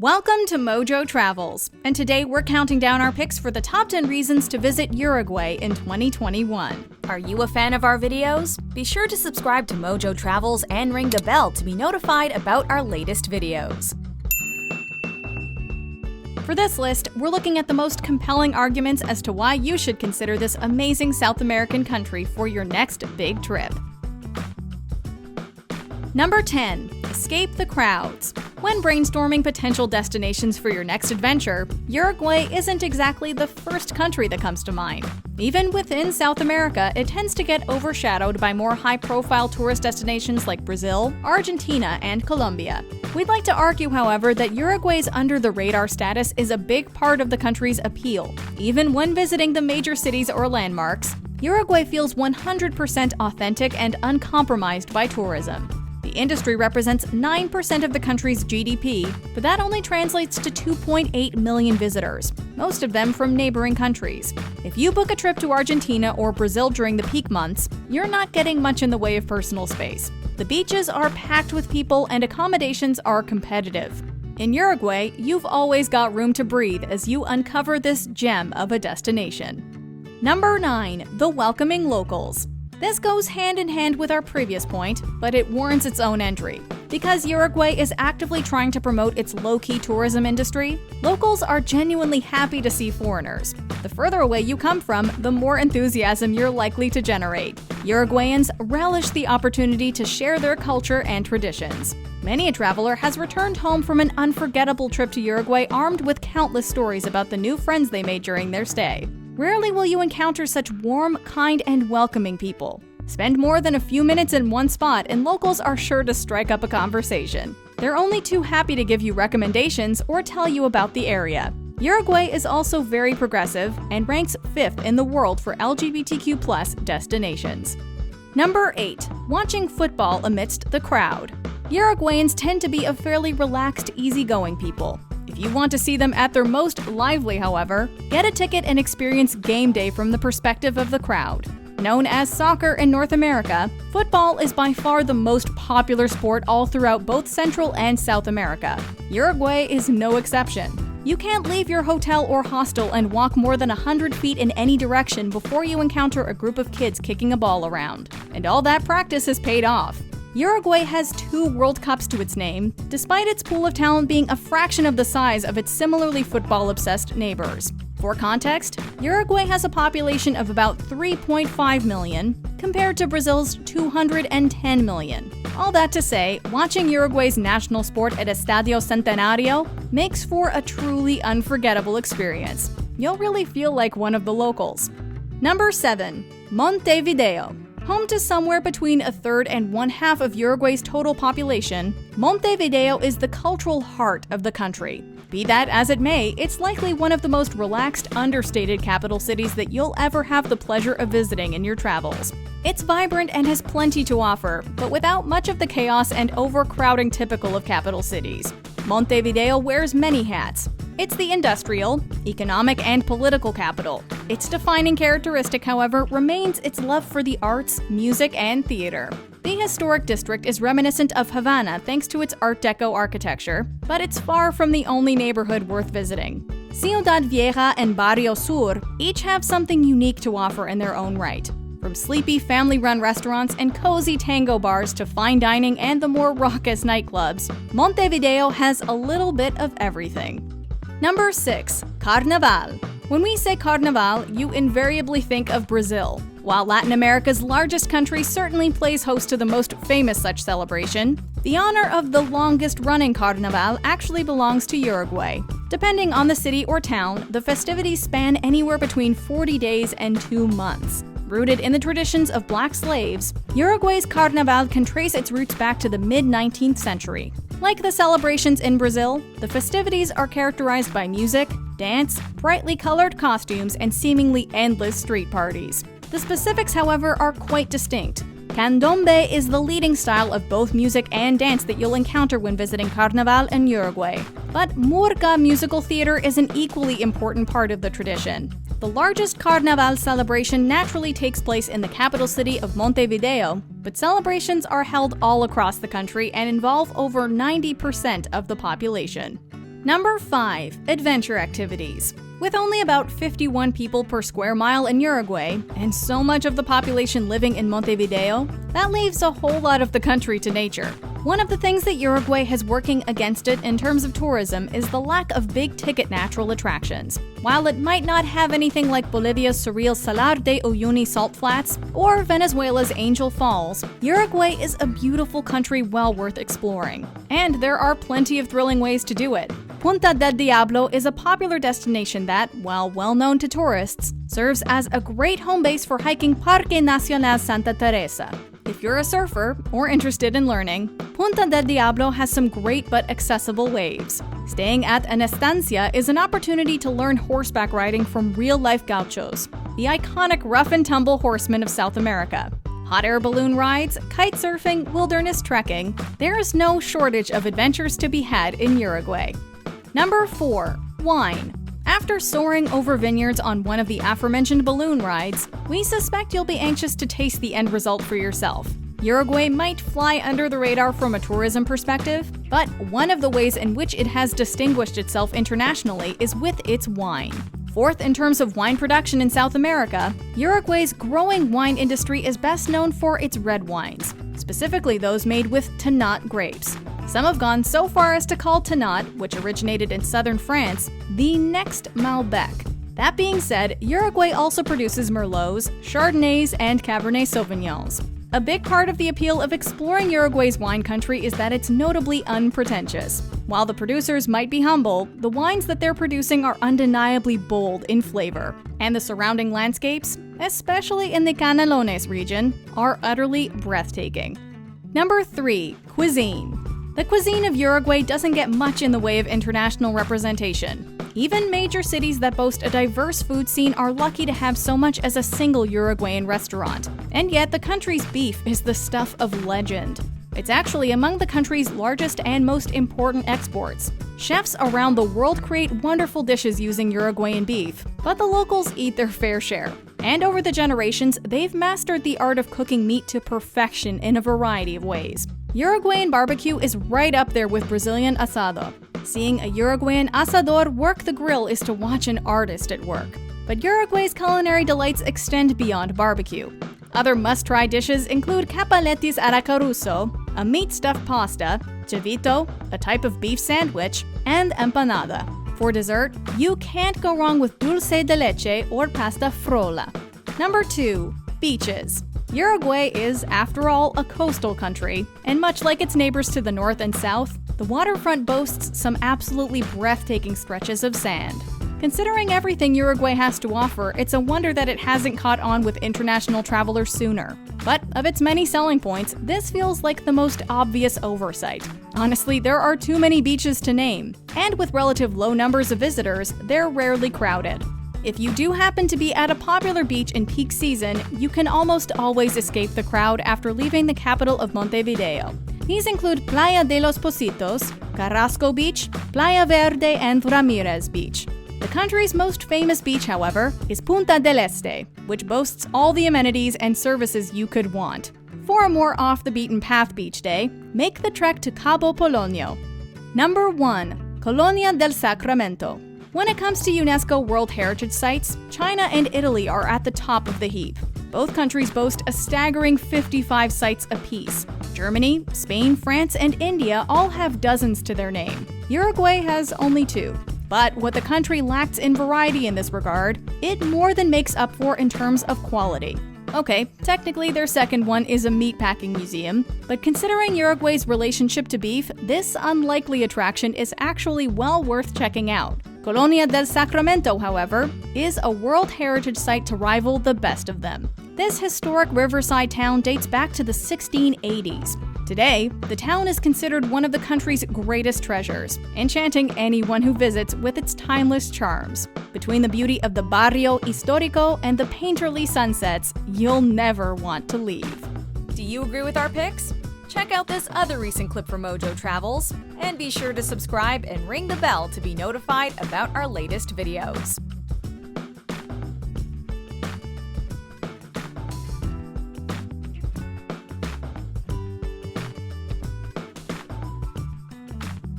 Welcome to Mojo Travels, and today we're counting down our picks for the top 10 reasons to visit Uruguay in 2021. Are you a fan of our videos? Be sure to subscribe to Mojo Travels and ring the bell to be notified about our latest videos. For this list, we're looking at the most compelling arguments as to why you should consider this amazing South American country for your next big trip. Number 10. Escape the crowds. When brainstorming potential destinations for your next adventure, Uruguay isn't exactly the first country that comes to mind. Even within South America, it tends to get overshadowed by more high-profile tourist destinations like Brazil, Argentina, and Colombia. We'd like to argue, however, that Uruguay's under-the-radar status is a big part of the country's appeal. Even when visiting the major cities or landmarks, Uruguay feels 100% authentic and uncompromised by tourism. The industry represents 9% of the country's GDP, but that only translates to 2.8 million visitors, most of them from neighboring countries. If you book a trip to Argentina or Brazil during the peak months, you're not getting much in the way of personal space. The beaches are packed with people and accommodations are competitive. In Uruguay, you've always got room to breathe as you uncover this gem of a destination. Number 9. The welcoming locals. This goes hand in hand with our previous point, but it warrants its own entry. Because Uruguay is actively trying to promote its low-key tourism industry, locals are genuinely happy to see foreigners. The further away you come from, the more enthusiasm you're likely to generate. Uruguayans relish the opportunity to share their culture and traditions. Many a traveler has returned home from an unforgettable trip to Uruguay armed with countless stories about the new friends they made during their stay. Rarely will you encounter such warm, kind, and welcoming people. Spend more than a few minutes in one spot and locals are sure to strike up a conversation. They're only too happy to give you recommendations or tell you about the area. Uruguay is also very progressive and ranks 5th in the world for LGBTQ+ destinations. Number 8. Watching football amidst the crowd. Uruguayans tend to be a fairly relaxed, easygoing people. If you want to see them at their most lively, however, get a ticket and experience game day from the perspective of the crowd. Known as soccer in North America, football is by far the most popular sport all throughout both Central and South America. Uruguay is no exception. You can't leave your hotel or hostel and walk more than 100 feet in any direction before you encounter a group of kids kicking a ball around. And all that practice has paid off. Uruguay has 2 World Cups to its name, despite its pool of talent being a fraction of the size of its similarly football-obsessed neighbors. For context, Uruguay has a population of about 3.5 million, compared to Brazil's 210 million. All that to say, watching Uruguay's national sport at Estadio Centenario makes for a truly unforgettable experience. You'll really feel like one of the locals. Number 7. Montevideo. Home to somewhere between a third and one-half of Uruguay's total population, Montevideo is the cultural heart of the country. Be that as it may, it's likely one of the most relaxed, understated capital cities that you'll ever have the pleasure of visiting in your travels. It's vibrant and has plenty to offer, but without much of the chaos and overcrowding typical of capital cities. Montevideo wears many hats. It's the industrial, economic, and political capital. Its defining characteristic, however, remains its love for the arts, music, and theater. The historic district is reminiscent of Havana thanks to its Art Deco architecture, but it's far from the only neighborhood worth visiting. Ciudad Vieja and Barrio Sur each have something unique to offer in their own right. From sleepy family-run restaurants and cozy tango bars to fine dining and the more raucous nightclubs, Montevideo has a little bit of everything. Number 6. Carnaval. When we say Carnaval, you invariably think of Brazil. While Latin America's largest country certainly plays host to the most famous such celebration, the honor of the longest-running Carnaval actually belongs to Uruguay. Depending on the city or town, the festivities span anywhere between 40 days and 2 months. Rooted in the traditions of black slaves, Uruguay's Carnaval can trace its roots back to the mid-19th century. Like the celebrations in Brazil, the festivities are characterized by music, dance, brightly colored costumes, and seemingly endless street parties. The specifics, however, are quite distinct. Candombe is the leading style of both music and dance that you'll encounter when visiting Carnaval in Uruguay. But Murga musical theater is an equally important part of the tradition. The largest Carnaval celebration naturally takes place in the capital city of Montevideo, but celebrations are held all across the country and involve over 90% of the population. Number 5. Adventure activities. With only about 51 people per square mile in Uruguay, and so much of the population living in Montevideo, that leaves a whole lot of the country to nature. One of the things that Uruguay has working against it in terms of tourism is the lack of big-ticket natural attractions. While it might not have anything like Bolivia's surreal Salar de Uyuni salt flats or Venezuela's Angel Falls, Uruguay is a beautiful country well worth exploring. And there are plenty of thrilling ways to do it. Punta del Diablo is a popular destination that, while well known to tourists, serves as a great home base for hiking Parque Nacional Santa Teresa. If you're a surfer or interested in learning, Punta del Diablo has some great but accessible waves. Staying at an estancia is an opportunity to learn horseback riding from real-life gauchos, the iconic rough-and-tumble horsemen of South America. Hot air balloon rides, kite surfing, wilderness trekking, there is no shortage of adventures to be had in Uruguay. Number 4. Wine. After soaring over vineyards on one of the aforementioned balloon rides, we suspect you'll be anxious to taste the end result for yourself. Uruguay might fly under the radar from a tourism perspective, but one of the ways in which it has distinguished itself internationally is with its wine. Fourth in terms of wine production in South America, Uruguay's growing wine industry is best known for its red wines, specifically those made with Tannat grapes. Some have gone so far as to call Tannat, which originated in southern France, the next Malbec. That being said, Uruguay also produces Merlots, Chardonnays, and Cabernet Sauvignons. A big part of the appeal of exploring Uruguay's wine country is that it's notably unpretentious. While the producers might be humble, the wines that they're producing are undeniably bold in flavor, and the surrounding landscapes, especially in the Canelones region, are utterly breathtaking. Number 3. Cuisine. The cuisine of Uruguay doesn't get much in the way of international representation. Even major cities that boast a diverse food scene are lucky to have so much as a single Uruguayan restaurant. And yet, the country's beef is the stuff of legend. It's actually among the country's largest and most important exports. Chefs around the world create wonderful dishes using Uruguayan beef, but the locals eat their fair share. And over the generations, they've mastered the art of cooking meat to perfection in a variety of ways. Uruguayan barbecue is right up there with Brazilian asado. Seeing a Uruguayan asador work the grill is to watch an artist at work. But Uruguay's culinary delights extend beyond barbecue. Other must-try dishes include capaletis aracaruso, a meat-stuffed pasta, chivito, a type of beef sandwich, and empanada. For dessert, you can't go wrong with dulce de leche or pasta frolla. Number 2. Beaches. Uruguay is, after all, a coastal country, and much like its neighbors to the north and south, the waterfront boasts some absolutely breathtaking stretches of sand. Considering everything Uruguay has to offer, it's a wonder that it hasn't caught on with international travelers sooner. But of its many selling points, this feels like the most obvious oversight. Honestly, there are too many beaches to name, and with relative low numbers of visitors, they're rarely crowded. If you do happen to be at a popular beach in peak season, you can almost always escape the crowd after leaving the capital of Montevideo. These include Playa de los Positos, Carrasco Beach, Playa Verde, and Ramirez Beach. The country's most famous beach, however, is Punta del Este, which boasts all the amenities and services you could want. For a more off-the-beaten-path beach day, make the trek to Cabo Polonio. Number 1. Colonia del Sacramento. When it comes to UNESCO World Heritage Sites, China and Italy are at the top of the heap. Both countries boast a staggering 55 sites apiece. Germany, Spain, France, and India all have dozens to their name. Uruguay has only 2. But what the country lacks in variety in this regard, it more than makes up for in terms of quality. Okay, technically their second one is a meatpacking museum, but considering Uruguay's relationship to beef, this unlikely attraction is actually well worth checking out. Colonia del Sacramento, however, is a World Heritage Site to rival the best of them. This historic riverside town dates back to the 1680s. Today, the town is considered one of the country's greatest treasures, enchanting anyone who visits with its timeless charms. Between the beauty of the Barrio Histórico and the painterly sunsets, you'll never want to leave. Do you agree with our picks? Check out this other recent clip from Mojo Travels, and be sure to subscribe and ring the bell to be notified about our latest videos.